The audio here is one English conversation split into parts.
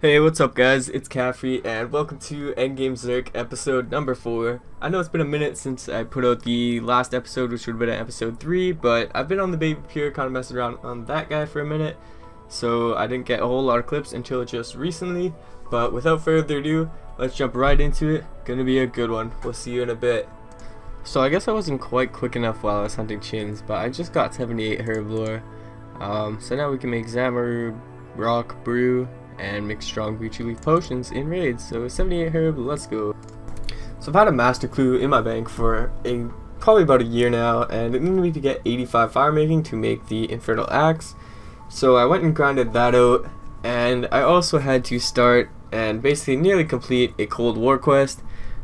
Hey, what's up guys? It's Caffrey and welcome to Endgame Zerk episode number 4. I know it's been a minute since I put out the last episode, which would have been episode 3, but I've been on the baby pure kind of messing around on that guy for a minute, so I didn't get a whole lot of clips until just recently. But without further ado, let's jump right into it. Gonna be a good one. We'll see you in a bit. So I guess I wasn't quite quick enough while I was hunting chins, but I just got 78 herb lore. So now we can make Zammer, Rock, Brew, and make strong Beachy Leaf potions in raids. So 78 herb, let's go. So I've had a master clue in my bank for probably about a year now, and it needed me to get 85 fire making to make the Infernal Axe. So I went and grinded that out, and I also had to start and basically nearly complete a Cold War quest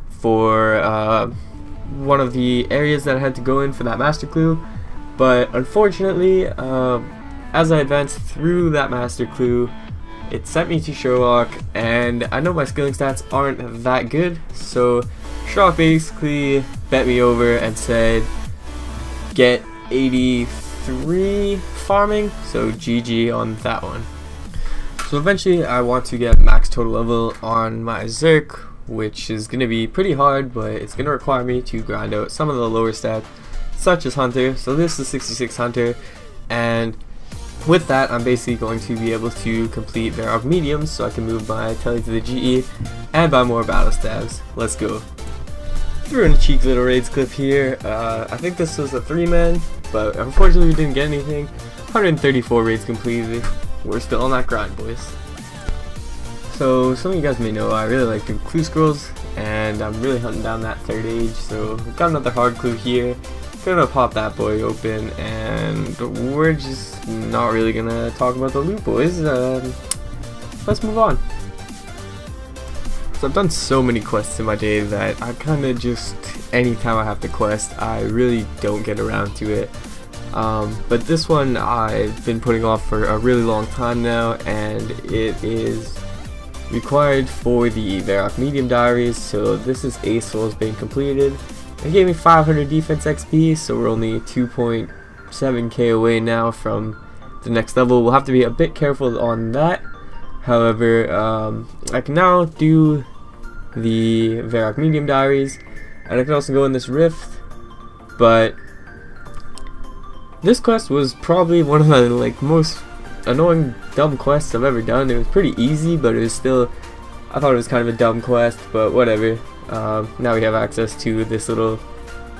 for one of the areas that I had to go in for that master clue. But unfortunately, as I advanced through that master clue, it sent me to Sherlock, and I know my skilling stats aren't that good, so Sherlock basically bent me over and said get 83 farming, so GG on that one. So eventually I want to get max total level on my Zerk, which is going to be pretty hard, but it's going to require me to grind out some of the lower stats such as Hunter. So this is 66 Hunter, and with that, I'm basically going to be able to complete Varrock Mediums so I can move my Telly to the GE and buy more Battle Stabs. Let's go. Threw in a cheeky little raids clip here. I think this was a 3-man, but unfortunately we didn't get anything. 134 raids completed. We're still on that grind, boys. So some of you guys may know I really like the clue scrolls, and I'm really hunting down that 3rd age, so we've got another hard clue here. Gonna pop that boy open, and we're just not really gonna talk about the loot, boys. Let's move on. So I've done so many quests in my day that I kind of just, anytime I have to quest, I really don't get around to it. But this one I've been putting off for a really long time now, and it is required for the Varrock Medium Diaries. So this is A Souls being completed. It gave me 500 defense XP, so we're only 2.7k away now from the next level. We'll have to be a bit careful on that. However, I can now do the Varrock Medium Diaries, and I can also go in this rift. But this quest was probably one of the most annoying dumb quests I've ever done. It was pretty easy, but it was still, I thought it was kind of a dumb quest, but whatever. Now we have access to this little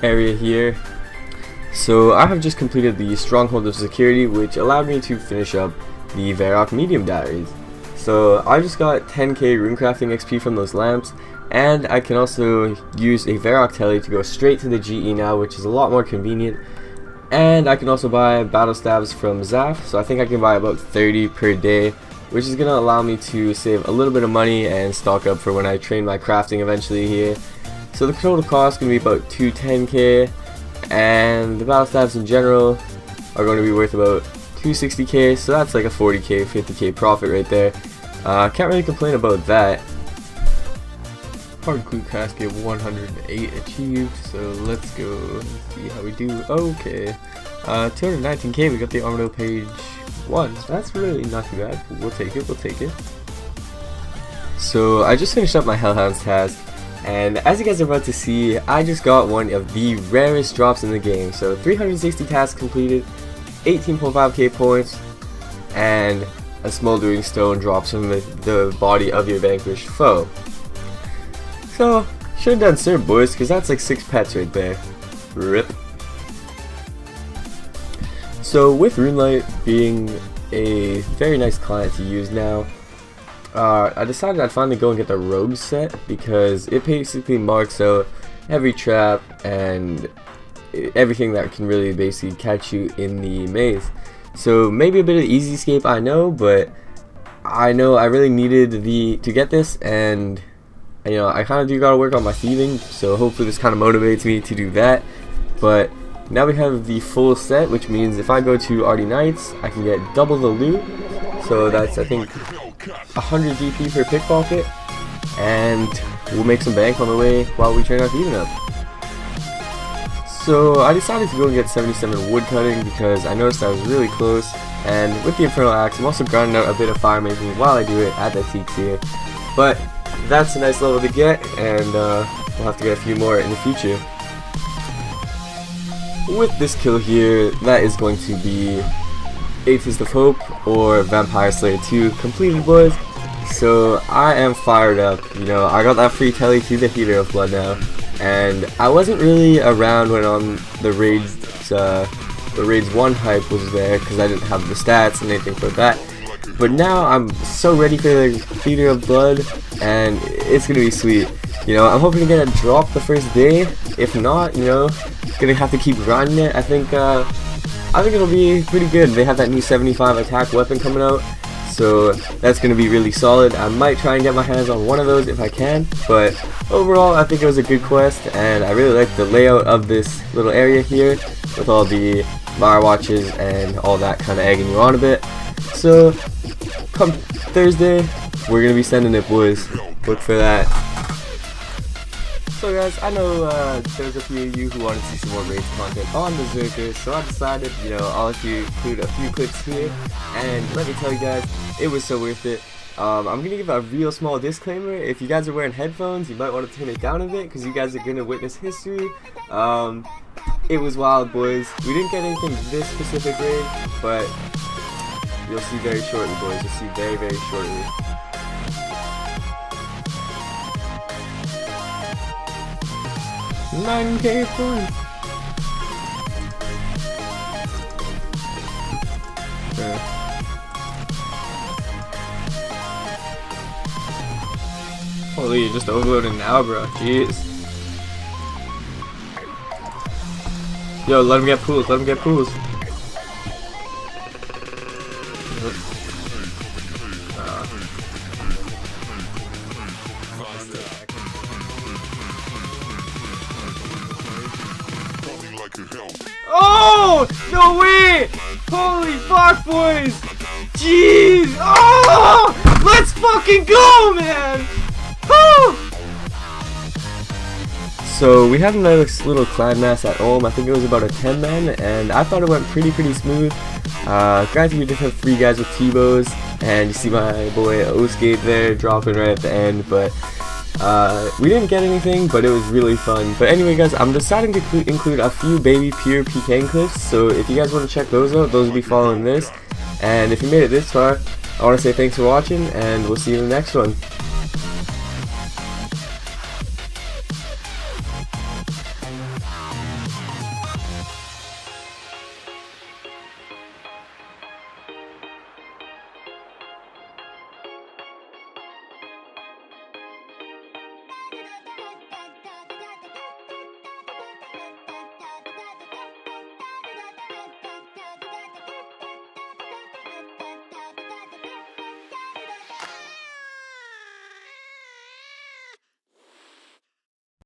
area here. So I have just completed the Stronghold of Security, which allowed me to finish up the Varrock Medium Diaries. So I just got 10k runecrafting XP from those lamps, and I can also use a Varrock Telly to go straight to the GE now, which is a lot more convenient. And I can also buy Battle Stabs from Zaf, so I think I can buy about 30 per day, which is going to allow me to save a little bit of money and stock up for when I train my crafting eventually here. So the total cost is going to be about 210k, and the Battle Stabs in general are going to be worth about 260k, so that's like a 40k, 50k profit right there. Can't really complain about that. Hard clue casket 108 achieved, so let's go and see how we do. Okay, 219k, we got the Armadillo page 1, so that's really not too bad. We'll take it, we'll take it. So I just finished up my Hellhounds task, and as you guys are about to see, I just got one of the rarest drops in the game. So 360 tasks completed, 18.5k points, and a smoldering stone drops from the body of your vanquished foe. So should have done serve, boys, because that's like 6 pets right there. RIP. So with Runelight being a very nice client to use now, I decided I'd finally go and get the Rogue set, because it basically marks out every trap and everything that can really basically catch you in the maze. So maybe a bit of easy escape, I know, but I know I really needed to get this, and you know, I kind of do gotta work on my thieving, so hopefully this kind of motivates me to do that. But now we have the full set, which means if I go to Arty Knights, I can get double the loot. So that's, I think, 100 DP per pickpocket, and we'll make some bank on the way while we train our thieving up. So I decided to go and get 77 woodcutting because I noticed I was really close And with the Infernal Axe, I'm also grinding out a bit of fire making while I do it at the T tier. But that's a nice level to get, and we'll have to get a few more in the future. With this kill here, that is going to be Atheist of Hope or Vampire Slayer 2 completed, boys. So I am fired up. You know, I got that free telly to the Heater of Blood now, and I wasn't really around when on the Raids 1 hype was there because I didn't have the stats and anything for that. But now I'm so ready for the Heater of Blood, and it's gonna be sweet. You know, I'm hoping to get a drop the first day. If not, you know, gonna have to keep grinding it. I think it'll be pretty good. They have that new 75 attack weapon coming out, so that's gonna be really solid. I might try and get my hands on one of those if I can, but overall I think it was a good quest, and I really like the layout of this little area here with all the fire watches and all that kind of egging you on a bit. So come Thursday, we're gonna be sending it, boys. Look for that. So guys, I know there's a few of you who want to see some more raids content on the Zerker, so I decided, you know, I'll include a few clips here, and let me tell you guys, it was so worth it. I'm going to give a real small disclaimer. If you guys are wearing headphones, you might want to turn it down a bit, because you guys are going to witness history. It was wild, boys. We didn't get anything this specific raid, but you'll see very shortly, boys. You'll see very, very shortly. $9K points. Holy, you're just overloading now, bro. Jeez. Yo, let him get pools. Let him get pools. Oh! No way! Holy fuck, boys! Jeez! Oh! Let's fucking go, man! Woo! So we had a nice little clan mass at home. I think it was about a 10-man, and I thought it went pretty smooth. Granted, we did have 3 guys with T-bows, and you see my boy Oscape there dropping right at the end, but we didn't get anything, but it was really fun. But anyway, guys, I'm deciding to include a few baby pure PKing clips, so if you guys want to check those out, those will be following this. And if you made it this far, I want to say thanks for watching, and we'll see you in the next one.